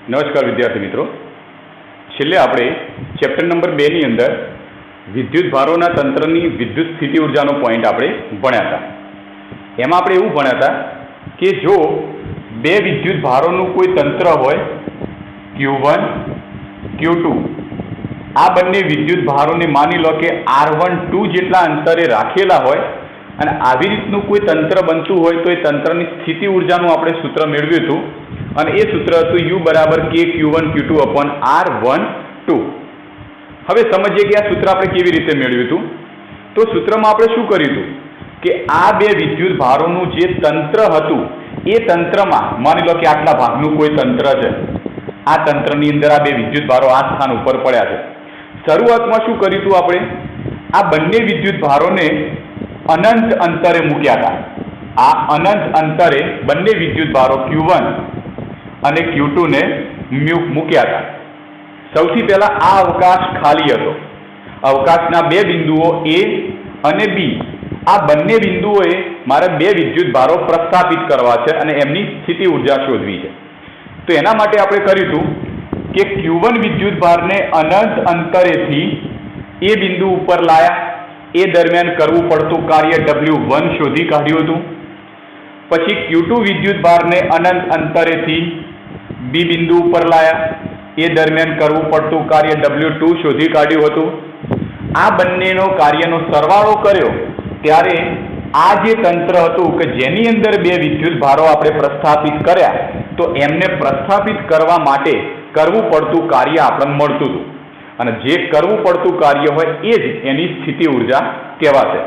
નમસ્કાર વિદ્યાર્થી મિત્રો, છેલ્લે આપણે ચેપ્ટર નંબર 2 ની અંદર વિદ્યુત ભારોના તંત્રની વિદ્યુત સ્થિતિ ઉર્જાનો પોઈન્ટ આપણે ભણ્યા હતા. એમાં આપણે એવું ભણ્યા હતા કે જો બે વિદ્યુત ભારોનું કોઈ તંત્ર હોય Q1 Q2, આ બંને વિદ્યુત ભારોને માની લો કે R12 જેટલા અંતરે રાખેલા હોય અને આવી રીતનું કોઈ તંત્ર બનતું હોય તો એ તંત્રની સ્થિતિ ઉર્જાનું આપણે સૂત્ર મેળવ્યું હતું અને એ સૂત્ર હતું U બરાબર K Q1 Q2 upon R12. હવે સમજીએ કે આ સૂત્ર આપણે કેવી રીતે મેળવ્યું હતું. તો સૂત્રમાં આપણે શું કર્યું હતું કે આ બે વિદ્યુત ભારોનું જે તંત્ર હતું એ તંત્રમાં માની લો કે આટલા ભાગનું કોઈ તંત્ર છે, આ તંત્રની અંદર આ બે વિદ્યુત ભારો આ સ્થાન ઉપર પડ્યા છે. શરૂઆતમાં શું કર્યું હતું આપણે, આ બંને વિદ્યુત ભારોને અનંત અંતરે મૂક્યા હતા. આ અનંત અંતરે બંને વિદ્યુત ભારો Q1 અને Q2 ને મૂક્યા હતા. સૌથી પહેલા આ અવકાશ ખાલી હતો. અવકાશના બે બિંદુઓ A અને B, આ બંને બિંદુઓએ મારે બે વિદ્યુત ભારો પ્રસ્થાપિત કરવા છે અને એમની સ્થિતિ ઉર્જા શોધવી છે. તો એના માટે આપણે કર્યું હતું કે Q1 વિદ્યુત ભારને અનંત અંતરેથી એ બિંદુ ઉપર લાયા, એ દરમિયાન કરવું પડતું કાર્ય W1 શોધી કાઢ્યું હતું. પછી Q2 વિદ્યુત ભારને અનંત અંતરેથી B બિંદુ ઉપર લાયા, એ દરમિયાન કરવું પડતું કાર્ય W2 શોધી કાઢ્યું હતું. આ બંનેનો કાર્યનો સરવાળો કર્યો ત્યારે આ જે તંત્ર હતું કે જેની અંદર બે વિદ્યુત ભારો આપણે પ્રસ્થાપિત કર્યા, તો એમને પ્રસ્થાપિત કરવા માટે કરવું પડતું કાર્ય આપણને મળતું હતું અને જે કરવું પડતું કાર્ય હોય એ જ એની સ્થિતિ ઉર્જા કહેવાશે.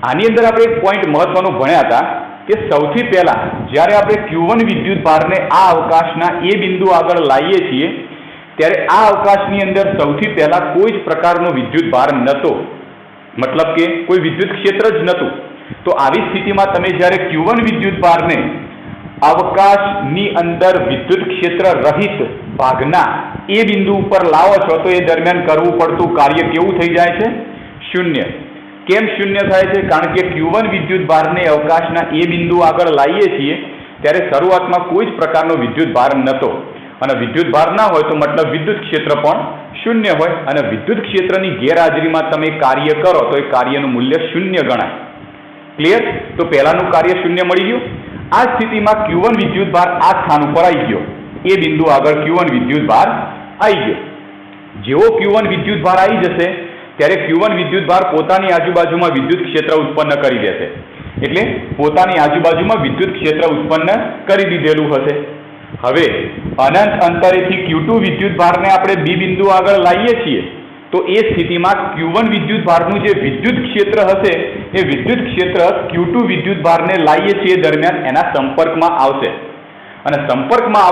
આની અંદર આપણે એક પોઈન્ટ મહત્વનો ભણ્યા હતા કે સૌથી પહેલા જ્યારે આપણે Q1 વિદ્યુત ભારને આ અવકાશના એ બિંદુ આગળ લાવીએ છીએ ત્યારે આ અવકાશની અંદર સૌથી પહેલા કોઈ જ પ્રકારનો વિદ્યુત ભાર નહોતો, મતલબ કે કોઈ વિદ્યુત ક્ષેત્ર જ નહોતું. તો આવી સ્થિતિમાં તમે જ્યારે Q1 વિદ્યુત ભારને અવકાશની અંદર વિદ્યુત ક્ષેત્ર રહિત ભાગના એ બિંદુ ઉપર લાવો છો તો એ દરમિયાન કરવું પડતું કાર્ય કેવું થઈ જાય છે? શૂન્ય. કેમ શૂન્ય થાય છે? કારણ કે Q1 વિદ્યુત ભારને અવકાશના એ બિંદુ આગળ લાવીએ છીએ ત્યારે શરૂઆતમાં કોઈ જ પ્રકારનો વિદ્યુત ભાર નહોતો અને વિદ્યુત ભાર ના હોય તો મતલબ વિદ્યુત ક્ષેત્ર પણ શૂન્ય હોય અને વિદ્યુત ક્ષેત્રની ગેરહાજરીમાં તમે કાર્ય કરો તો એ કાર્યનું મૂલ્ય શૂન્ય ગણાય. ક્લિયર? તો પહેલાનું કાર્ય શૂન્ય મળી ગયું. આ સ્થિતિમાં Q1 વિદ્યુત ભાર આ સ્થાન ઉપર આવી ગયો, એ બિંદુ આગળ Q1 વિદ્યુત ભાર આવી ગયો. જેવો Q1 વિદ્યુત ભાર આવી જશે ત્યારે Q1 વિદ્યુત ભાર પોતાની આજુબાજુમાં વિદ્યુત ક્ષેત્ર ઉત્પન્ન કરી દેશે. એટલે પોતાની આજુબાજુમાં વિદ્યુત ક્ષેત્ર ઉત્પન્ન કરી દીધેલું હશે. હવે અનંત અંતરેથી Q2 વિદ્યુત ભારને આપણે B બિંદુ આગળ લાવીએ છીએ તો એ સ્થિતિમાં Q1 વિદ્યુત ભારનું જે વિદ્યુત ક્ષેત્ર હશે એ વિદ્યુત ક્ષેત્ર Q2 વિદ્યુત ભારને લાવીએ છીએ દરમિયાન એના સંપર્કમાં આવશે અને સંપર્કમાં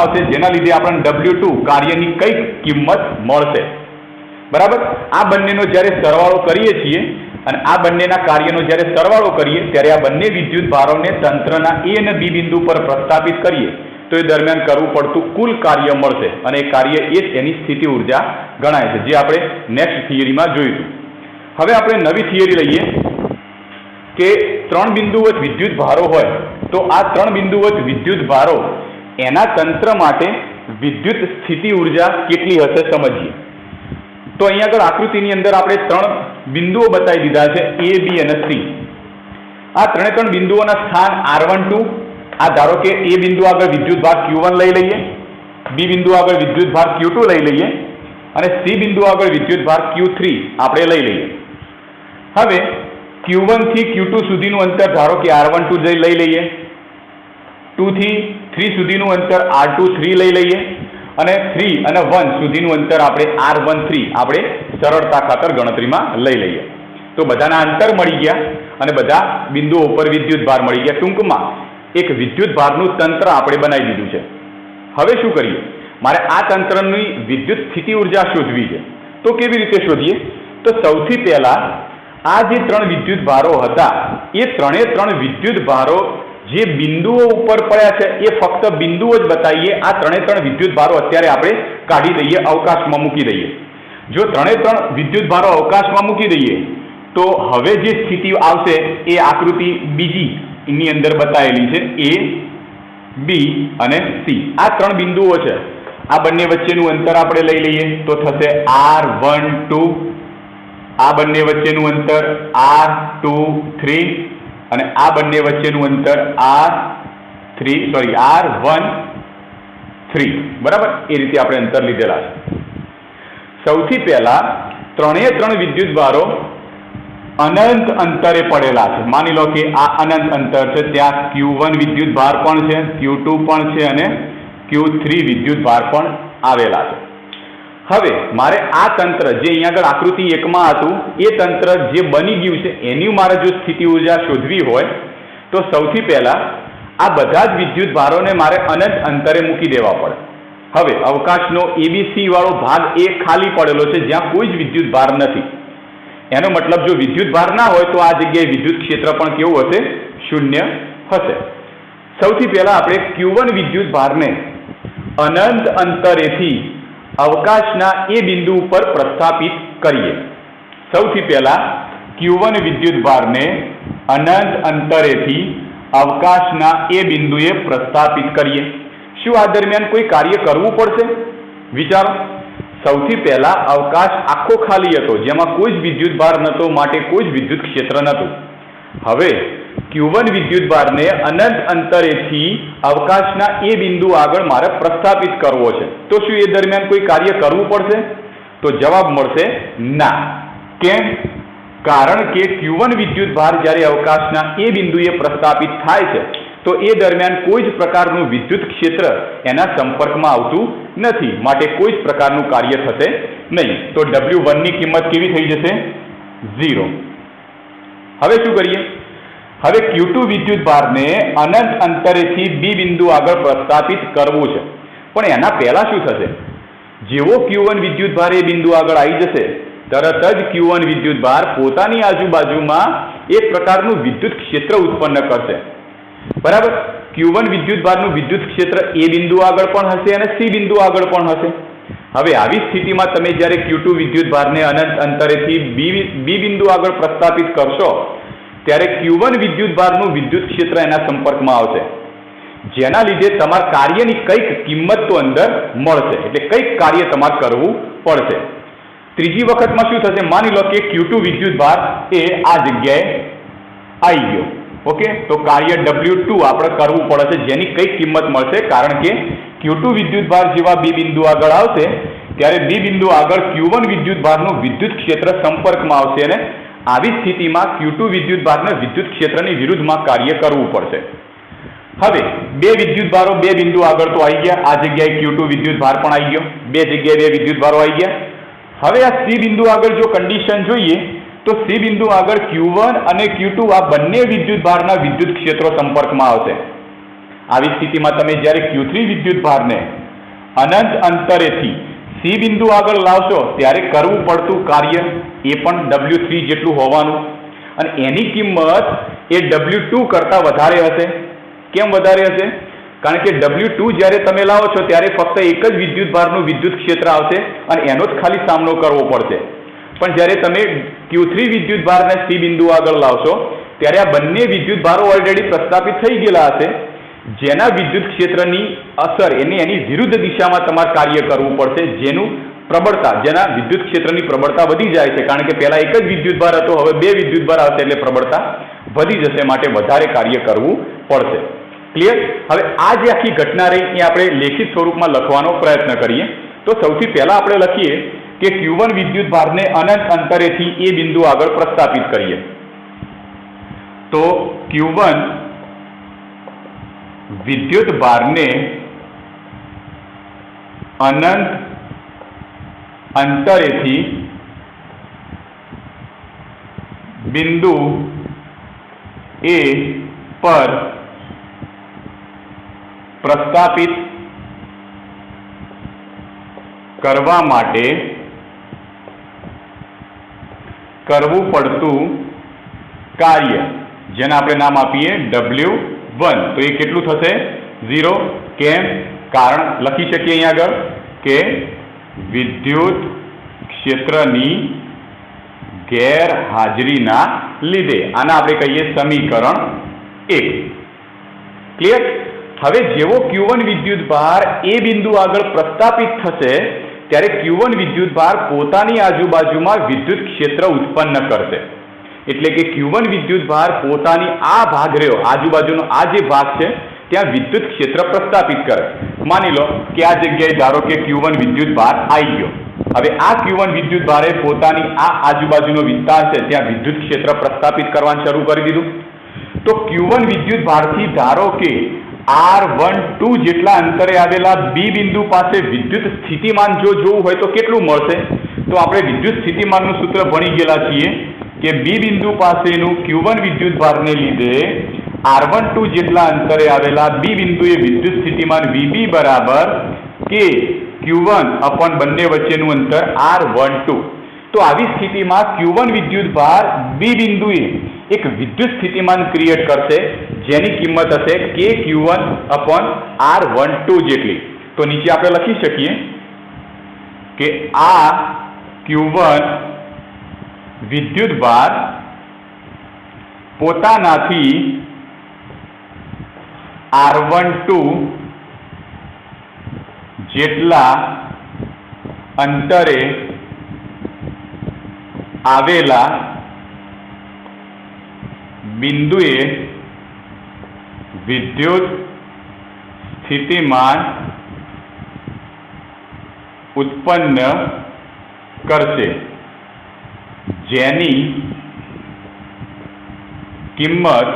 આવશે જેના લીધે આપણને W2 કાર્યની કંઈક કિંમત મળશે. બરાબર? આ બંનેનો જ્યારે સરવાળો કરીએ છીએ અને આ બંનેના કાર્યનો જ્યારે સરવાળો કરીએ ત્યારે આ બંને વિદ્યુત ભારોને તંત્રના A અને B બિંદુ પર પ્રસ્થાપિત કરીએ તો એ દરમિયાન કરવું પડતું કુલ કાર્ય મળશે અને એ કાર્ય એ જ એની સ્થિતિ ઉર્જા ગણાય છે, જે આપણે નેક્સ્ટ થિયરીમાં જોઈશું. હવે આપણે નવી થિયરી લઈએ કે ત્રણ બિંદુવત વિદ્યુત ભારો હોય તો આ ત્રણ બિંદુવત વિદ્યુત ભારો એના તંત્ર માટે વિદ્યુત સ્થિતિ ઉર્જા કેટલી હશે સમજીએ. તો અહીંયા આગળ આકૃતિની અંદર આપણે ત્રણ બિંદુઓ બતાવી દીધા છે A, B અને C. આ ત્રણ બિંદુઓના સ્થાન R12, આ ધારો કે A બિંદુ આગળ વિદ્યુત ભાર Q1 લઈ લઈએ, B બિંદુ આગળ વિદ્યુત ભાર Q2 લઈ લઈએ અને C બિંદુ આગળ વિદ્યુત ભાર Q3 આપણે લઈ લઈએ. હવે Q1 થી Q2 સુધીનું અંતર ધારો કે R12 લઈ લઈએ, 2 થી 3 સુધીનું અંતર R23 લઈ લઈએ અને 3 અને 1 સુધીનું અંતર આપણે R13 આપણે સરળતા ખાતર ગણતરીમાં લઈ લઈએ. તો બધાના અંતર મળી ગયા અને બધા બિંદુઓ ઉપર વિદ્યુત ભાર મળી ગયા. ટૂંકમાં એક વિદ્યુત ભારનું તંત્ર આપણે બનાવી દીધું છે. હવે શું કરીએ? મારે આ તંત્રની વિદ્યુત સ્થિતિ ઉર્જા શોધવી છે. તો કેવી રીતે શોધીએ? તો સૌથી પહેલા આ જે ત્રણ વિદ્યુત ભારો હતા એ ત્રણ વિદ્યુત ભારો જે બિંદુઓ ઉપર પડ્યા છે એ ફક્ત બિંદુઓ જ બતાવીએ. આ ત્રણ વિદ્યુત ભારો અત્યારે આપણે કાઢી દઈએ, અવકાશમાં મૂકી દઈએ. જો ત્રણ વિદ્યુત ભારો અવકાશમાં મૂકી દઈએ તો હવે જે સ્થિતિ આવશે એ આકૃતિ બીજી એની અંદર બતાવેલી છે A, બી અને સી, આ ત્રણ બિંદુઓ છે. આ બંને વચ્ચેનું અંતર આપણે લઈ લઈએ તો થશે R12, આ બંને વચ્ચેનું અંતર R23 અને આ બંને વચ્ચેનું અંતર R13, બરાબર? એ રીતે આપણે અંતર લીધેલા છે. સૌથી પહેલા ત્રણે ત્રણ વિદ્યુત ભારો અનંત અંતરે પડેલા છે. માની લો કે આ અનંત અંતર છે, ત્યાં Q1 વિદ્યુત ભાર પણ છે, Q2 પણ છે અને Q3 વિદ્યુત ભાર પણ આવેલા છે. હવે મારે આ તંત્ર જે અહીંયા આગળ આકૃતિ 1માં હતું એ તંત્ર જે બની ગયું છે એની મારે જો સ્થિતિ ઉર્જા શોધવી હોય તો સૌથી પહેલા આ બધા જ વિદ્યુત ભારોને મારે અનંત અંતરે મૂકી દેવા પડે. હવે અવકાશનો ABC વાળો ભાગ એ ખાલી પડેલો છે જ્યાં કોઈ જ વિદ્યુત ભાર નથી. એનો મતલબ જો વિદ્યુત ભાર ના હોય તો આ જગ્યાએ વિદ્યુત ક્ષેત્ર પણ કેવું હશે? શૂન્ય હશે. સૌથી પહેલા આપણે Q1 વિદ્યુત ભારને અનંત અંતરેથી અવકાશના એ બિંદુ ઉપર પ્રસ્થાપિત કરીએ. સૌથી પહેલા Q1 વિદ્યુત ભારને અનંત અંતરેથી અવકાશના એ બિંદુએ પ્રસ્થાપિત કરીએ. શું આ દરમિયાન કોઈ કાર્ય કરવું પડશે? વિચારો. સૌથી પહેલા અવકાશ આખો ખાલી હતો, જેમાં કોઈ જ વિદ્યુત ભાર નહોતો, માટે કોઈ જ વિદ્યુત ક્ષેત્ર નહોતું. હવે Q1 વિદ્યુત ભારને અનંત અંતરેથી અવકાશના એ બિંદુ આગળ મારે પ્રસ્થાપિત કરવો છે. તો શું એ દરમિયાન કોઈ કાર્ય કરવું પડશે? તો જવાબ મળશે ના. કેમ? કારણ કે Q1 વિદ્યુત ભાર જ્યારે અવકાશના એ બિંદુએ પ્રસ્થાપિત થાય છે તો એ દરમિયાન કોઈ જ પ્રકારનું વિદ્યુત ક્ષેત્ર એના સંપર્કમાં આવતું નથી, માટે કોઈ જ પ્રકારનું કાર્ય થશે નહીં. તો W1 ની કિંમત કેવી થઈ જશે? 0. હવે શું કરીએ? હવે Q2 વિદ્યુત ભારને અનંત અંતરેથી બી બિંદુ આગળ પ્રસ્થાપિત કરવું છે, પણ એના પહેલા શું થશે? જેવો Q1 વિદ્યુત ભાર એ બિંદુ આગળ આવી જશે તરત જ Q1 વિદ્યુત ભાર પોતાની આજુબાજુમાં એક પ્રકારનું વિદ્યુત ક્ષેત્ર ઉત્પન્ન કરશે. બરાબર? Q1 વિદ્યુત ભારનું વિદ્યુત ક્ષેત્ર એ બિંદુ આગળ પણ હશે અને સી બિંદુ આગળ પણ હશે. હવે આવી સ્થિતિમાં તમે જ્યારે Q2 વિદ્યુત ભારને અનંત અંતરેથી બી બિંદુ આગળ પ્રસ્થાપિત કરશો ત્યારે Q1 વિદ્યુત ભારનું વિદ્યુત ક્ષેત્ર એના સંપર્કમાં આવશે, જેના લીધે તમારા કાર્યની કંઈક કિંમત તો અંદર મળશે, એટલે કંઈક કાર્ય તમારે કરવું પડશે. ત્રીજી વખતમાં શું થશે? માની લો કે Q2 વિદ્યુત ભાર એ આ જગ્યાએ આવી ગયો. ઓકે, તો કાર્ય W2 આપણે કરવું પડે છે, જેની કંઈક કિંમત મળશે, કારણ કે Q2 વિદ્યુત ભાર જેવા બી બિંદુ આગળ આવશે ત્યારે બી બિંદુ આગળ Q1 વિદ્યુત ભારનું વિદ્યુત ક્ષેત્ર સંપર્કમાં આવશે અને આવી સ્થિતિમાં Q2 વિદ્યુત ભારને વિદ્યુત ક્ષેત્રની વિરુદ્ધમાં કાર્ય કરવું પડશે. હવે બે વિદ્યુત ભારો બે બિંદુ આગળ તો આવી ગયા, આ જગ્યાએ Q2 વિદ્યુત ભાર પણ આવી ગયો, બે જગ્યાએ બે વિદ્યુત ભારો આવી ગયા. હવે આ સી બિંદુ આગળ જો કન્ડિશન જોઈએ તો સી બિંદુ આગળ Q1 અને Q2 આ બંને વિદ્યુત ભારના વિદ્યુત ક્ષેત્રો સંપર્કમાં આવશે. આવી સ્થિતિમાં તમે જ્યારે Q3 વિદ્યુત ભારને અનંત અંતરેથી સી બિંદુ આગળ લાવશો ત્યારે કરવું પડતું કાર્ય એ પણ W3 જેટલું હોવાનું, અને એની કિંમત એ W2 કરતાં વધારે હશે. કેમ વધારે હશે? કારણ કે W2 જ્યારે તમે લાવો છો ત્યારે ફક્ત એક જ વિદ્યુત ભારનું વિદ્યુત ક્ષેત્ર આવશે અને એનો જ ખાલી સામનો કરવો પડશે. પણ જ્યારે તમે Q3 વિદ્યુત ભારને સી બિંદુ આગળ લાવશો ત્યારે આ બંને વિદ્યુત ભારો ઓલરેડી પ્રસ્થાપિત થઈ ગયેલા હશે, જેના વિદ્યુત ક્ષેત્રની અસર એની વિરુદ્ધ દિશામાં તમારે કાર્ય કરવું પડશે, જેના વિદ્યુત ક્ષેત્રની પ્રબળતા વધી જાય છે. કારણ કે પહેલા એક જ વિદ્યુત ભાર હતો, હવે બે વિદ્યુત ભાર આવશે એટલે પ્રબળતા વધી જશે, માટે વધારે કાર્ય કરવું પડશે. ક્લિયર? હવે આ જે આખી ઘટના રહી એ આપણે લેખિત સ્વરૂપમાં લખવાનો પ્રયત્ન કરીએ. તો સૌથી પહેલા આપણે લખીએ કે Q1 વિદ્યુત ભારને અનંત અંતરેથી એ બિંદુ આગળ પ્રસ્થાપિત કરીએ. તો Q1 વિદ્યુત ભારને અનંત અંતરેથી બિંદુ એ પર પ્રસ્થાપિત કરવા માટે કરવું પડતું કાર્ય, જેને આપણે નામ આપીએ W1, તો એ કેટલું થશે? 0. કેમ? કારણ લખી શકીએ અહીંયા આગળ કે વિદ્યુત ક્ષેત્રની ગેરહાજરીના લીધે. આના આપણે કહીએ સમીકરણ 1. ક્લિયર? હવે જેવો Q1 વિદ્યુતભાર એ બિંદુ આગળ પ્રસ્થાપિત થશે ત્યારે Q1 વિદ્યુતભાર પોતાની આજુબાજુમાં વિદ્યુત ક્ષેત્ર ઉત્પન્ન કરશે. એટલે કે Q1 વિદ્યુતભાર પોતાની આ ભાગ રહ્યો આજુબાજુનો આ જે ભાગ છે ત્યાં વિદ્યુત ક્ષેત્ર પ્રસ્થાપિત કરે. માની લો કે આ જગ્યાએ ધારો કે Q1 વિદ્યુતભાર આવી ગયો. હવે આ Q1 વિદ્યુતભારે પોતાની આ આજુબાજુનો વિસ્તાર છે ત્યાં વિદ્યુત ક્ષેત્ર પ્રસ્થાપિત કરવાનું શરૂ કરી દીધું. તો Q1 વિદ્યુતભારથી ધારો કે R12 જેટલા અંતરે આવેલા B બિંદુ પાસે વિદ્યુત સ્થિતિમાન જો જોવું હોય તો કેટલું મળશે? તો આપણે વિદ્યુત સ્થિતિમાનનું સૂત્ર ભણી ગયેલા છીએ કે B બિંદુ પાસેનું Q1 વિદ્યુતભારને લીધે R12 જેટલા અંતરે આવેલા B બિંદુએ વિદ્યુત સ્થિતિમાન VB બરાબર કે Q1 અપોન બંને વચ્ચેનું અંતર R12. તો આવી સ્થિતિમાં Q1 વિદ્યુતભાર B બિંદુએ એક વિદ્યુત સ્થિતિમાન ક્રિએટ કરશે જેની કિંમત હશે કે Q1 અપોન R12 જેટલી. તો નીચે આપણે લખી શકીએ કે આ Q1 વિદ્યુતભાર પોતાનાથી R12 જેટલા અંતરે આવેલા બિંદુએ વિદ્યુત સ્થિતિમાન ઉત્પન્ન કરશે જેની કિંમત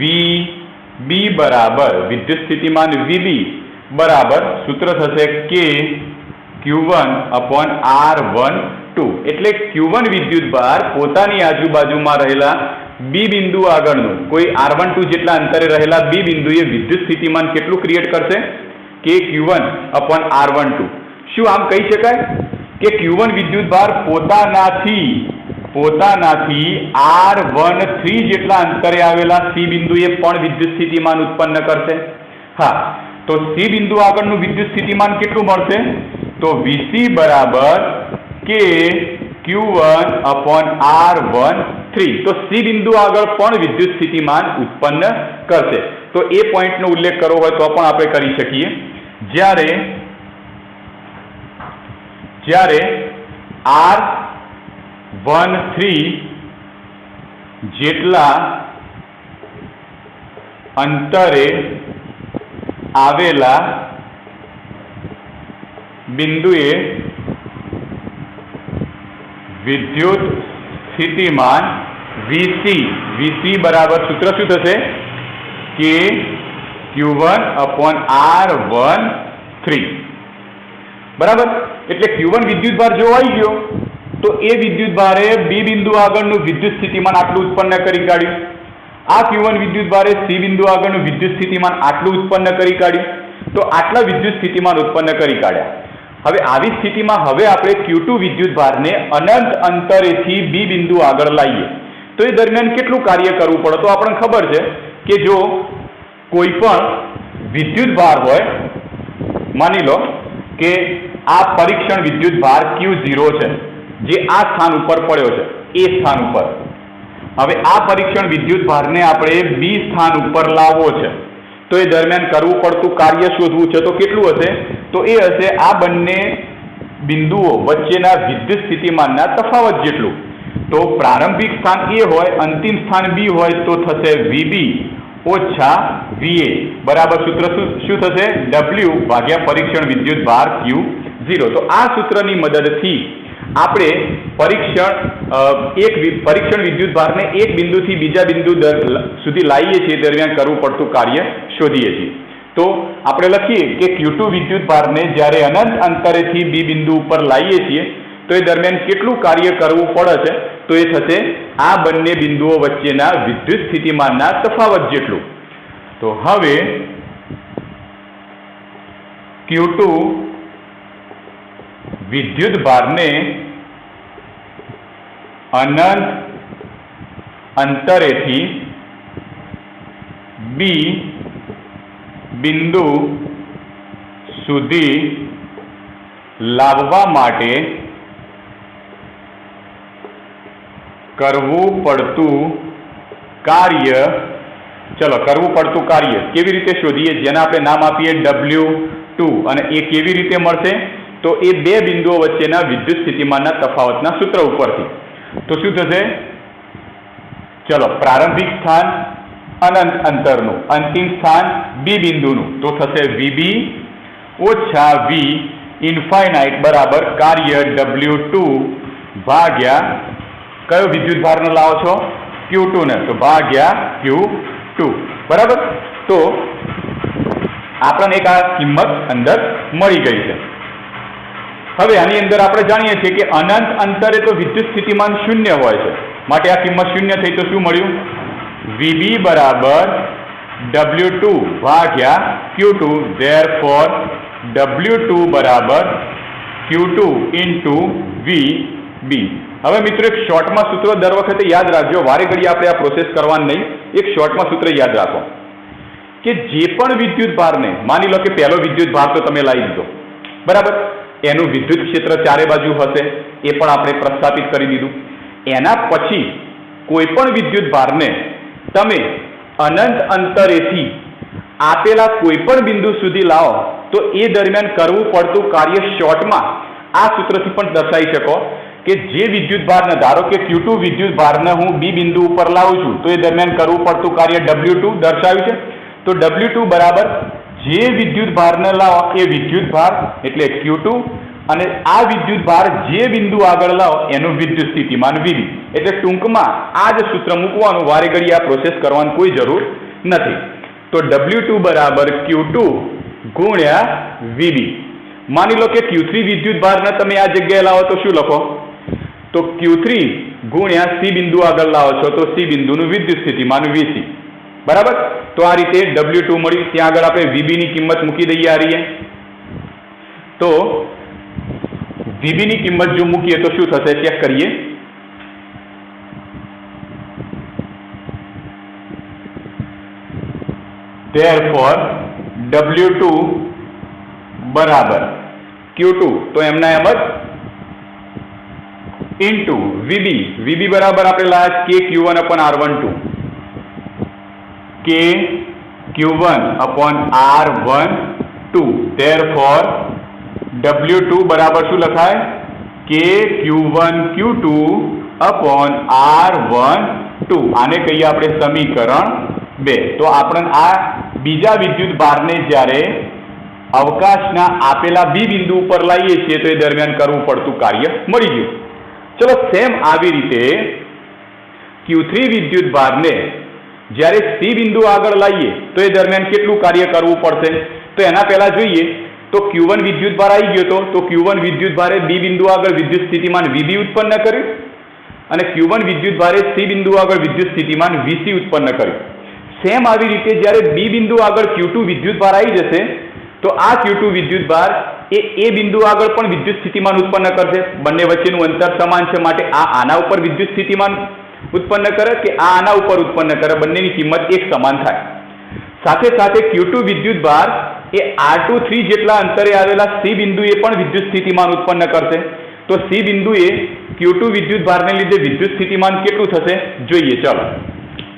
VB બરાબર વિદ્યુત સ્થિતિમાન VB બરાબર સૂત્ર થશે કે Q1 અપોન R12. એટલે Q1 વિદ્યુતભાર પોતાની આજુબાજુમાં રહેલા B બિંદુ આગળનું કોઈ R12 જેટલા અંતરે રહેલા B બિંદુએ વિદ્યુત સ્થિતિમાન કેટલું ક્રિએટ કરશે કે Q1 અપોન R12. શું આમ કહી શકાય કે Q1 વિદ્યુતભાર પોતાનાથી R13 જેટલા અંતરે આવેલા C બિંદુએ પણ વિદ્યુત સ્થિતિમાન ઉત્પન્ન કરશે? હા, તો C બિંદુ આગળનું વિદ્યુત સ્થિતિમાન કેટલું મળશે? તો VC બરાબર કે Q1 અપોન R13. તો C બિંદુ આગળ પણ વિદ્યુત સ્થિતિમાન ઉત્પન્ન કરશે. તો એ પોઈન્ટનો ઉલ્લેખ કરવો હોય તો પણ આપણે કરી શકીએ. જ્યારે R13 જેટલા અંતરે આવેલા બિંદુએ વિદ્યુત સ્થિતિમાન VC બરાબર સૂત્ર શું થશે કે Q1 અપોન R13 બરાબર. એટલે Q1 વિદ્યુતભાર જો આવી ગયો તો એ વિદ્યુતભારે B બિંદુ આગળનું વિદ્યુત સ્થિતિમાન આટલું ઉત્પન્ન કરી કાઢ્યું. આ Q1 વિદ્યુતભારે C બિંદુ આગળનું વિદ્યુત સ્થિતિમાન આટલું ઉત્પન્ન કરી કાઢ્યું. તો આટલા વિદ્યુત સ્થિતિમાન ઉત્પન્ન કરી કાઢ્યા. હવે આવી સ્થિતિમાં હવે આપણે Q2 વિદ્યુતભારને અનંત અંતરેથી B બિંદુ આગળ લાવીએ તો એ દરમિયાન કેટલું કાર્ય કરવું પડે? તો આપણને ખબર છે કે જો કોઈ પણ વિદ્યુતભાર હોય, માની લો કે આ પરીક્ષણ વિદ્યુતભાર Q0 છે જે આ સ્થાન ઉપર પડ્યો છે, એ સ્થાન ઉપર. હવે આ પરીક્ષણ વિદ્યુતભારને આપણે B સ્થાન ઉપર લાવવો છે તો એ દરમિયાન કરવું પડતું કાર્ય શોધવું છે તો કેટલું હશે? તો એ હશે આ બંને બિંદુઓ વચ્ચેના વિદ્યુત સ્થિતિમાનના તફાવત જેટલું. તો પ્રારંભિક સ્થાન A હોય, અંતિમ સ્થાન B હોય તો થશે VB ઓછા VA બરાબર સૂત્ર શું થશે? W ભાગ્યા પરીક્ષણ વિદ્યુતભાર Q0. તો આ સૂત્રની મદદથી આપણે પરીક્ષણ વિદ્યુતભારને એક બિંદુથી બીજા બિંદુ સુધી લાવીએ છીએ દરમિયાન કરવું પડતું કાર્ય શોધીએ છીએ. તો આપણે લખીએ કે Q2 વિદ્યુતભારને જ્યારે અનંત અંતરેથી B બિંદુ ઉપર લાવીએ છીએ તો એ દરમિયાન કેટલું કાર્ય કરવું પડે છે? તો એ થશે આ બંને બિંદુઓ વચ્ચેના વિદ્યુત સ્થિતિમાનના તફાવત જેટલું. તો હવે Q2 વિદ્યુતભારને અનંત અંતરેથી B બિંદુ સુધી લાવવા માટે કરવું પડતું કાર્ય ચલો કરવું પડતું કાર્ય કેવી રીતે શોધીએ, જેને આપણે નામ આપીએ W2, અને એ કેવી રીતે મળશે? તો એ બે બિંદુઓ વચ્ચેના વિદ્યુત સ્થિતિમાનના તફાવતના સૂત્ર ઉપરથી. તો શું થશે? ચલો પ્રારંભિક સ્થાન અનંત અંતરનું, અંતિમ સ્થાન બી બિંદુનું, તો થશે VB ઓછા V ઇન્ફાઇનાઇટ બરાબર કાર્ય W2 ભાગ્યા કયો વિદ્યુત ભારને લાવો છો? Q2 ને, તો ભાગ્યા Q2 બરાબર. તો આપણને એક આ કિંમત અંદર મળી ગઈ છે. હવે આની અંદર આપણે જાણીએ છીએ કે અનંત અંતરે તો વિદ્યુત સ્થિતિમાન શૂન્ય હોય છે, માટે આ કિંમત શૂન્ય થઈ. તો શું મળ્યું? VB બરાબર W2 ભાગ્યા Q2, therefore W2 બરાબર Q2 ઇન્ટુ VB. હવે મિત્રો એક શોર્ટમાં સૂત્ર દર વખતે યાદ રાખજો, વારે ઘડી આપણે આ પ્રોસેસ કરવાની નહીં. એક શોર્ટમાં સૂત્ર યાદ રાખો કે જે પણ વિદ્યુત ભારને, માની લો કે પહેલો વિદ્યુત ભાર તો તમે લાવી દીધો બરાબર, એનું વિદ્યુત ક્ષેત્ર ચારે બાજુ હશે, એ પણ આપણે પ્રસ્થાપિત કરી દીધું. એના પછી કોઈ પણ વિદ્યુત ભારને તમે અનંત અંતરેથી આપેલા કોઈ પણ બિંદુ સુધી લાવો તો એ દરમિયાન કરવું પડતું કાર્ય શોર્ટમાં આ સૂત્રથી પણ દર્શાવી શકો કે જે વિદ્યુત ભારને, ધારો કે Q2 વિદ્યુત ભારને હું બી બિંદુ ઉપર લાવું છું, તો એ દરમિયાન કરવું પડતું કાર્ય W2 દર્શાવ્યું છે. તો W2 બરાબર જે વિદ્યુત ભારને લાવો એ વિદ્યુત ભાર એટલે Q2, અને આ વિદ્યુત ભાર જે બિંદુ આગળ લાવો એનું વિદ્યુત સ્થિતિમાન VB. એટલે ટૂંકમાં આ જ સૂત્ર મૂકવાનું, વારે ઘડી આ પ્રોસેસ કરવાની કોઈ જરૂર નથી. તો W2 બરાબર Q2 ગુણ્યા VB. માની લો કે Q3 વિદ્યુત ભારને તમે આ જગ્યાએ લાવો તો શું લખો? તો Q3 ગુણ્યા C બિંદુ આગળ લાવો છો તો C બિંદુનું વિદ્યુત સ્થિતિમાન VC બરાબર. તો આ રીતે W2 મળ્યું. ત્યાં આગળ આપણે VB ની કિંમત મૂકી દઈએ આ રીતે. તો VB ની કિંમત જો મૂકીએ તો શું થશે ચેક કરીએ. therefore W2 બરાબર Q2, તો એમના એમ જ ઇન્ટુ VB. VB બરાબર આપણે લાયા કે Q1 અપોન R12, કે Q1 upon R12. therefore W2 બરાબર શું લખાય? કે Q1 Q2 અપોન R12. આને કહીએ આપણે સમીકરણ 2. તો આપણે આ બીજા વિદ્યુત ભારને જ્યારે અવકાશના આપેલા બી બિંદુ ઉપર લાવીએ છીએ તો એ દરમિયાન કરવું પડતું કાર્ય મળી ગયું. ચલો સેમ આવી રીતે Q3 વિદ્યુત ભારને જ્યારે C બિંદુ આગળ લાવીએ તો એ દરમિયાન કેટલું કાર્ય કરવું પડશે? તો એના પહેલા જોઈએ તો Q1 વિદ્યુત ભાર આવી ગયો તો Q1 વિદ્યુત ભારે બી બિંદુ આગળ વિદ્યુત સ્થિતિમાન VB ઉત્પન્ન કર્યું, અને Q1 વિદ્યુત ભારે C બિંદુ આગળ વિદ્યુત સ્થિતિમાન VC ઉત્પન્ન કર્યું. સેમ આવી રીતે જ્યારે બી બિંદુ આગળ Q2 વિદ્યુત ભાર આવી જશે તો આ Q2 વિદ્યુત ભાર એ બિંદુ આગળ પણ વિદ્યુત સ્થિતિમાન ઉત્પન્ન કરશે. બંને વચ્ચેનું અંતર સમાન છે, માટે આ આના ઉપર વિદ્યુત સ્થિતિમાન ઉત્પન્ન કરે કે આ આના ઉપર ઉત્પન્ન કરે, બંનેની કિંમત એક સમાન થાય. સાથે સાથે Q2 વિદ્યુત ભાર એ R23 જેટલા અંતરે આવેલા C બિંદુએ પણ વિદ્યુત સ્થિતિમાન ઉત્પન્ન કરશે. તો C બિંદુએ Q2 વિદ્યુત ભારને લીધે વિદ્યુત સ્થિતિમાન કેટલું થશે જોઈએ. ચલો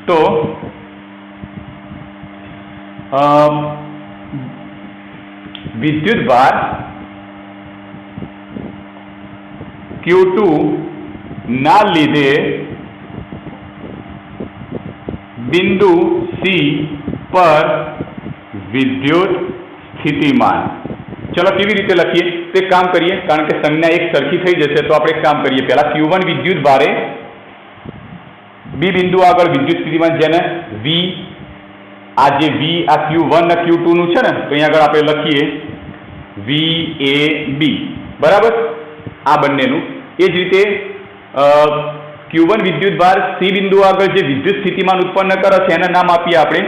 તો વિદ્યુત ભાર Q2 ના લીધે બિંદુ C પર વિદ્યુત સ્થિતિમાન. ચલો કેવી રીતે લખીએ તો એક કામ કરીએ, કારણ કે સંજ્ઞા એક સરખી થઈ જશે તો આપણે એક કામ કરીએ. પહેલા Q1 વિદ્યુત ભારે બી બિંદુ આગળ વિદ્યુત સ્થિતિમાન, જેને V, આ જે V આ Q1 અને Q2 નું છે ને, તો અહીંયા આગળ આપણે લખીએ VAB બરાબર, આ બંનેનું. એ જ રીતે Q1 વિદ્યુત ભાર C બિંદુ આગળ જે વિદ્યુત સ્થિતિમાન ઉત્પન્ન કરે છે એના નામ આપીએ આપણે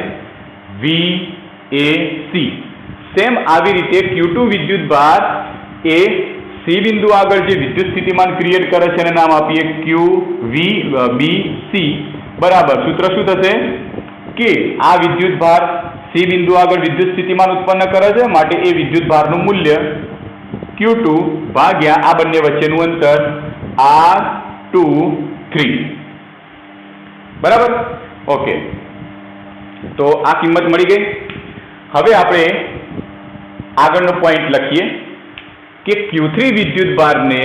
VAC. સેમ આવી રીતે Q2 વિદ્યુત ભાર એ C બિંદુ આગળ જે વિદ્યુત સ્થિતિમાન ક્રિએટ કરે છે એને નામ આપીએ QVBC બરાબર. સૂત્ર શું થશે કે આ વિદ્યુત ભાર C બિંદુ આગળ વિદ્યુત સ્થિતિમાન ઉત્પન્ન કરે છે, માટે એ વિદ્યુત ભારનું મૂલ્ય Q2 ભાગ્યા આ બંને વચ્ચેનું અંતર R23 બરાબર. ઓકે, તો આ કિંમત મળી ગઈ. હવે આપણે આગળનો પોઈન્ટ લખીએ કે Q3 વિદ્યુતભારને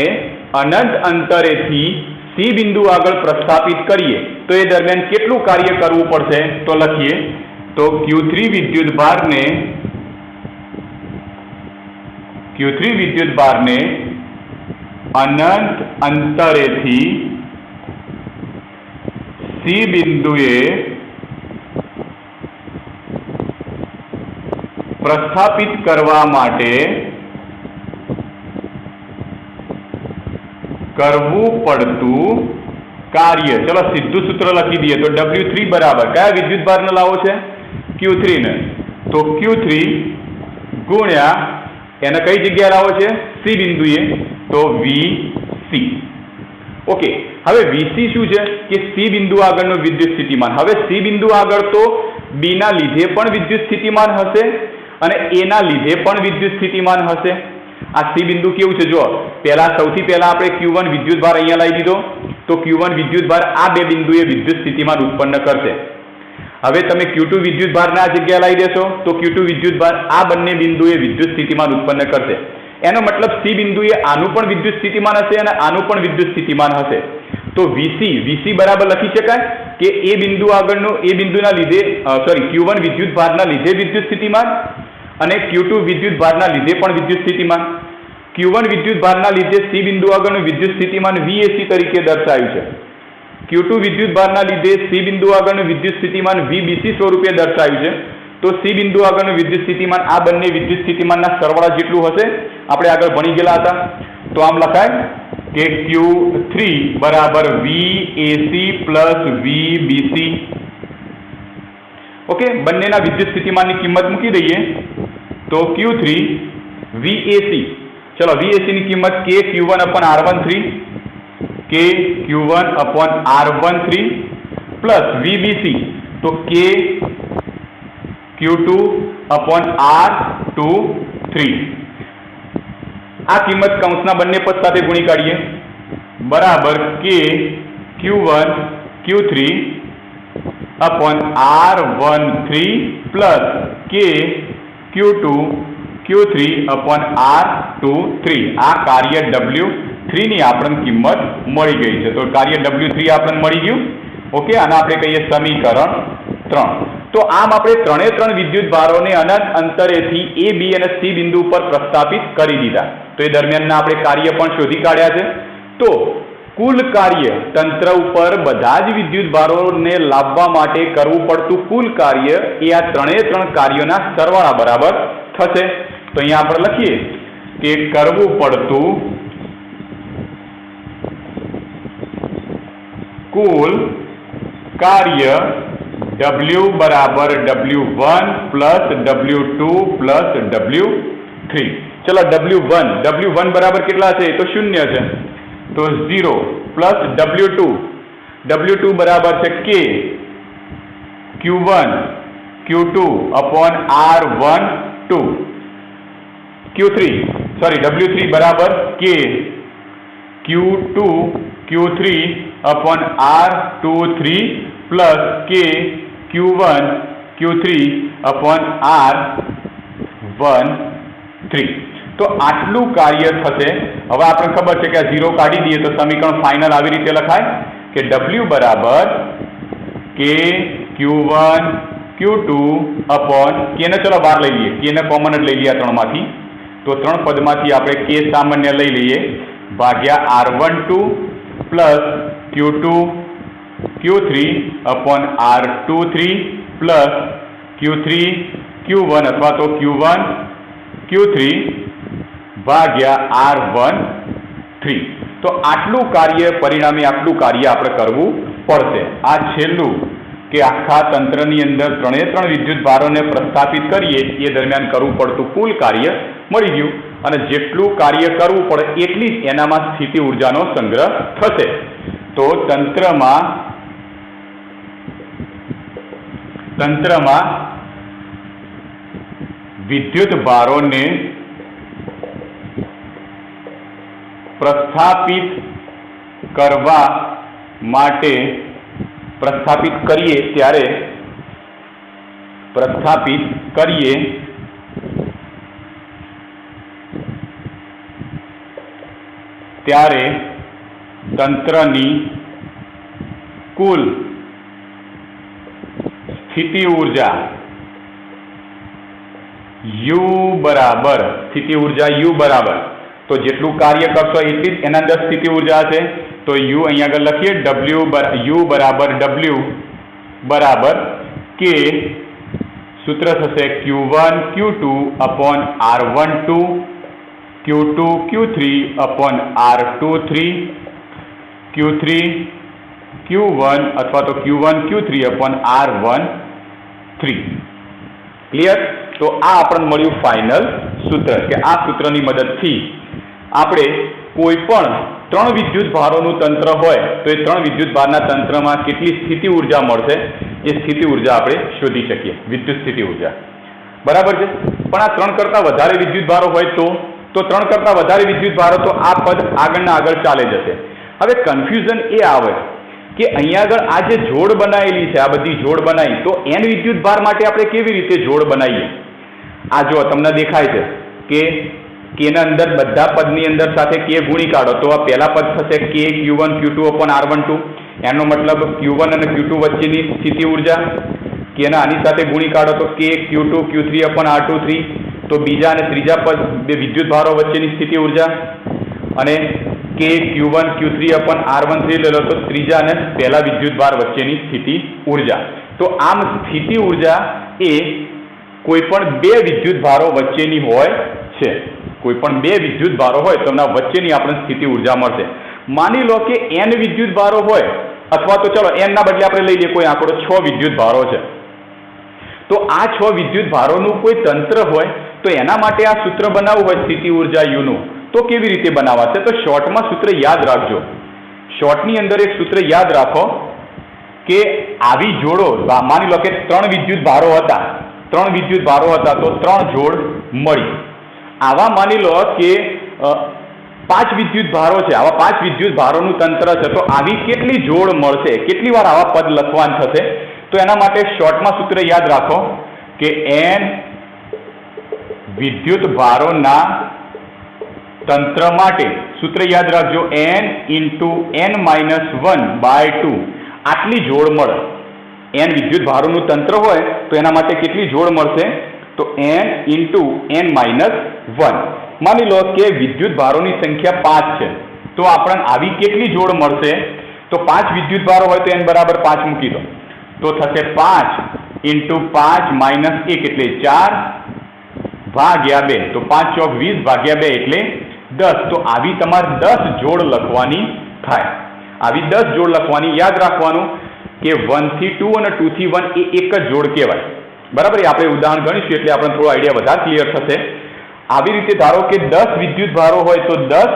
અનંત અંતરેથી C બિંદુ આગળ પ્રસ્થાપિત કરીએ તો એ દરમિયાન કેટલું કાર્ય કરવું પડશે તો લખીએ. તો Q3 વિદ્યુતભારને અનંત અંતરેથી C બિંદુએ પ્રસ્થાપિત કરવા માટે કરવું પડતું કાર્ય. ચલો સીધું સૂત્ર લખી દઈએ. તો W3 બરાબર કયા વિદ્યુતભારને લાવો છે? Q3 ને. તો Q3 ગુણ્યા એને કઈ જગ્યાએ લાવો છે? C બિંદુએ. તો VC. ઓકે, હવે VC શું છે કે C બિંદુ આગળનું વિદ્યુત સ્થિતિમાન. હવે C બિંદુ આગળ તો B ના લીધે પણ વિદ્યુત સ્થિતિમાન હશે અને A ના લીધે પણ વિદ્યુત સ્થિતિમાન હશે. આ C બિંદુ કેવું છે? જો સૌથી પહેલા આપણે Q1 વિદ્યુતભાર અહીંયા લાવી દીધો. તો Q1 વિદ્યુતભાર આ બે બિંદુએ વિદ્યુત સ્થિતિમાન ઉત્પન્ન કરશે. હવે તમે Q2 વિદ્યુતભારને આ જગ્યાએ લાવી દેશો તો Q2 વિદ્યુતભાર આ બંને બિંદુએ વિદ્યુત સ્થિતિમાન ઉત્પન્ન કરશે. એનો મતલબ C બિંદુએ આનું પણ વિદ્યુત સ્થિતિમાન હશે અને આનું પણ વિદ્યુત સ્થિતિમાન હશે. તો VC બરાબર લખી શકાય કે એ બિંદુ આગળનું એ બિંદુના લીધે Q1 વિદ્યુતભારના લીધે વિદ્યુત સ્થિતિમાન અને Q2 વિદ્યુતભારના લીધે પણ વિદ્યુત સ્થિતિમાન. Q1 વિદ્યુતભારના લીધે C બિંદુ આગળનું વિદ્યુત સ્થિતિમાન VAC તરીકે દર્શાવ્યું છે. Q2 વિદ્યુતભારના લીધે C બિંદુ આગળનું વિદ્યુત સ્થિતિમાન VBC સ્વરૂપે દર્શાવ્યું છે. તો C બિંદુ આગળનું વિદ્યુત સ્થિતિમાન આ બંને વિદ્યુત સ્થિતિમાનના સરવાળા જેટલું હશે. આપણે આગળ ભણી ગયેલા હતા. તો આમ લખાય કે Q3 બરાબર VAC પ્લસ VBC. ઓકે, બંનેના વિદ્યુત સ્થિતિમાનની કિંમત મૂકી દઈએ. તો Q3 VAC, ચલો VAC ની કિંમત K Q1/R13 K Q1/R13 plus VBC તો K Q2/R23. આ કિંમત કૌંસના બંને પદ સાથે ગુણી કાઢીએ બરાબર K Q1 Q3/R13 plus K Q2 Q3/R23. આ કાર્ય W3 ની આપણને કિંમત મળી ગઈ છે. તો કાર્ય W3 આપણને મળી ગયું. ઓકે, આને આપણે કહીએ સમીકરણ 3. તો આમ આપણે ત્રણ વિદ્યુતભારોને અનંત અંતરેથી A, B અને C બિંદુ પર પ્રસ્થાપિત કરી દીધા. તો એ દરમિયાનના આપણે કાર્ય પણ શોધી કાઢ્યા છે. તો કુલ કાર્ય તંત્ર ઉપર બધા જ વિદ્યુતભારોને લાવવા માટે કરવું પડતું કુલ કાર્ય એ આ ત્રણ કાર્યોના સરવાળા બરાબર થશે. તો અહીંયા આપણે લખીએ કે કરવું પડતું કુલ કાર્ય W બરાબર W1 plus W2 plus W3. ચલો W1 બરાબર કેટલા છે? તો 0 છે. તો 0 પ્લસ W2 બરાબર છે K Q1 Q2/R12. W3 બરાબર K Q2 Q3/R23 plus K Q1 Q3/R13. તો આટલું કાર્ય થશે. હવે આપણને ખબર છે કે આ 0 કાઢી દઈએ તો સમીકરણ ફાઇનલ આવી રીતે લખાય કે W બરાબર K Q1 Q2 K ને ચલો બહાર લઈ લઈએ. K ને કોમન જ લઈ લઈએ આ ત્રણમાંથી. તો ત્રણ પદમાંથી આપણે K સામાન્ય લઈ લઈએ ભાગ્યા R12 plus Q2 Q3/R23 plus Q3 Q1 અથવા તો Q1 Q3 ભાગ્યા R13. તો આટલું કાર્ય પરિણામે આટલું કાર્ય આપણે કરવું પડશે. આ છેલ્લું કે આખા તંત્રની અંદર ત્રણ વિદ્યુતભારોને પ્રસ્થાપિત કરીએ એ દરમિયાન કરવું પડતું કુલ કાર્ય મળી ગયું. અને જેટલું કાર્ય કરવું પડે એટલી જ એનામાં સ્થિતિ ઉર્જાનો સંગ્રહ થશે. તો તંત્રમાં વિદ્યુતભારોને પ્રસ્થાપિત કરીએ ત્યારે પ્રસ્થાપિત કરીએ ત્યારે તંત્રની કુલ સ્થિતિ ઉર્જા U બરાબર સ્થિતિ ઉર્જા U બરાબર તો જેટલું કાર્ય કરશો એટલી જ એના અંદર સ્થિતિ ઉર્જા હશે તો U અહીંયા આગળ લખીએ U બરાબર W બરાબર K સૂત્ર થશે Q1 Q2 upon R12 Q2 Q3 upon R23 Q3 Q1 અથવા તો Q1 Q3 upon R13 clear તો આ આપણને મળ્યું ફાઇનલ સૂત્ર કે આ સૂત્રની મદદથી આપણે કોઈ પણ 3 વિદ્યુત ભારોનું તંત્ર હોય તો એ 3 વિદ્યુત ભારના તંત્રમાં કેટલી સ્થિતિ ઉર્જા મળશે એ સ્થિતિ ઉર્જા આપણે શોધી શકીએ વિદ્યુત સ્થિતિ ઉર્જા બરાબર છે પણ આ 3 કરતાં વધારે વિદ્યુત ભારો હોય તો 3 કરતાં વધારે વિદ્યુત ભારો તો આ પદ આગળના આગળ ચાલે જશે હવે કન્ફ્યુઝન એ આવે કે અહીંયા આગળ આ જે જોડ બનાવેલી છે આ બધી જોડ બનાવી તો n વિદ્યુત ભાર માટે આપણે કેવી રીતે જોડ બનાવીએ આ જો તમને દેખાય છે કે ના અંદર બધા પદની અંદર સાથે k ગુણી કાઢો તો આ પહેલા પદ થશે k Q1 Q2 upon R12 એનો મતલબ Q1 અને Q2 વચ્ચેની સ્થિતિ ઉર્જા k ના આની સાથે ગુણી કાઢો તો k Q2 Q3 upon R23 તો બીજા અને ત્રીજા પદ બે વિદ્યુત ભારો વચ્ચેની સ્થિતિ ઉર્જા અને k Q1 Q3 upon R13 લઈ લો તો ત્રીજા અને પહેલા વિદ્યુત ભાર વચ્ચેની સ્થિતિ ઉર્જા તો આમ સ્થિતિ ઉર્જા એ કોઈ પણ બે વિદ્યુત ભારો વચ્ચેની હોય છે કોઈ પણ બે વિદ્યુત ભારો હોય તો એમના વચ્ચેની આપણને સ્થિતિ ઉર્જા મળશે માની લો કે n વિદ્યુત ભારો હોય અથવા તો ચલો n ના બદલે આપણે લઈ લઈએ કોઈ આંકડો 6 વિદ્યુત ભારો છે તો આ 6 વિદ્યુત ભારોનું કોઈ તંત્ર હોય તો એના માટે આ સૂત્ર બનાવવું હોય સ્થિતિ ઉર્જા U નું તો કેવી રીતે બનાવાશે તો શોર્ટમાં સૂત્ર યાદ રાખજો શોર્ટની અંદર એક સૂત્ર યાદ રાખો કે આવી જોડો માની લો કે 3 વિદ્યુત ભારો હતા તો 3 જોડ મળી આવા માની લો કે 5 વિદ્યુત ભારો છે આવા 5 વિદ્યુત ભારોનું તંત્ર છે તો આવી કેટલી જોડ મળશે કેટલી વાર આવા પદ લખવાનું થશે તો એના માટે શોર્ટમાં સૂત્ર યાદ રાખો કે n વિદ્યુત ભારોના તંત્ર માટે સૂત્ર યાદ રાખજો n × n-1/2 આટલી જોડ મળે n વિદ્યુત ભારોનું તંત્ર હોય તો એના માટે કેટલી જોડ મળશે તો n × n-1 માની લો કે વિદ્યુત ભારોની સંખ્યા 5 છે તો આપણને આવી કેટલી જોડ મળશે તો 5 વિદ્યુત ભારો હોય તો n બરાબર 5 મૂકી દો તો થશે 5 × 5 - 1 એટલે 4 ભાગ્યા 2 તો 5 ચોક 20 ભાગ્યા 2 એટલે 10 તો આવી તમારે 10 જોડ લખવાની થાય આવી 10 જોડ લખવાની યાદ રાખવાનું કે 1 થી 2 અને 2 થી 1 એ એક જ જોડ કહેવાય બરાબર આપણે ઉદાહરણ ગણીશું એટલે આપણને થોડો આઈડિયા વધારે ક્લિયર થશે આવી રીતે ધારો કે 10 વિદ્યુત ભારો હોય તો 10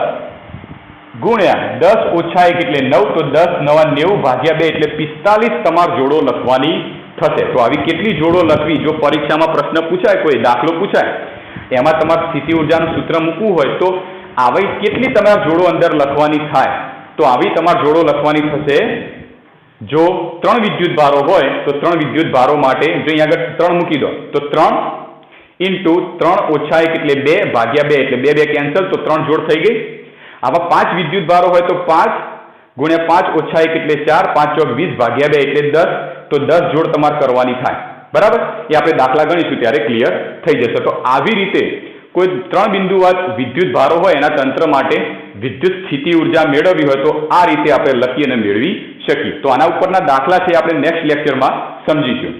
ગુણ્યા 10 ઓછા 1 એટલે 9 તો 10 9 90 ભાગ્યા 2 એટલે 45 તમાર જોડો લખવાની થશે તો આવી કેટલી જોડો લખવી જો પરીક્ષામાં પ્રશ્ન પૂછાય કોઈ દાખલો પૂછાય એમાં તમારે સ્થિતિ ઉર્જાનું સૂત્ર મૂકવું હોય તો આવી કેટલી તમારે જોડો અંદર લખવાની થાય તો આવી તમારે જોડો લખવાની થશે જો 3 વિદ્યુત ભારો હોય તો 3 વિદ્યુત ભારો માટે જો અહીંયા આગળ 3 મૂકી દો તો 3 × 3 ઓછા 1 એટલે 2 ભાગ્યા 2 એટલે 2 કેન્સલ તો 3 જોડ થઈ ગઈ આવા 5 વિદ્યુત ભારો હોય તો 5 ગુણ્યા 5 ઓછા 1 એટલે 4 5 ચોક 20 ભાગ્યા 2 એટલે 10 તો 10 જોડ તમારે કરવાની થાય બરાબર એ આપણે દાખલા ગણીશું ત્યારે ક્લિયર થઈ જશે તો આવી રીતે કોઈ 3 બિંદુવાદ વિદ્યુત ભારો હોય એના તંત્ર માટે વિદ્યુત સ્થિતિ ઉર્જા મેળવવી હોય તો આ રીતે આપણે લખી અને મેળવી શકીએ તો આના ઉપરના દાખલા છે આપણે નેક્સ્ટ લેક્ચરમાં સમજીશું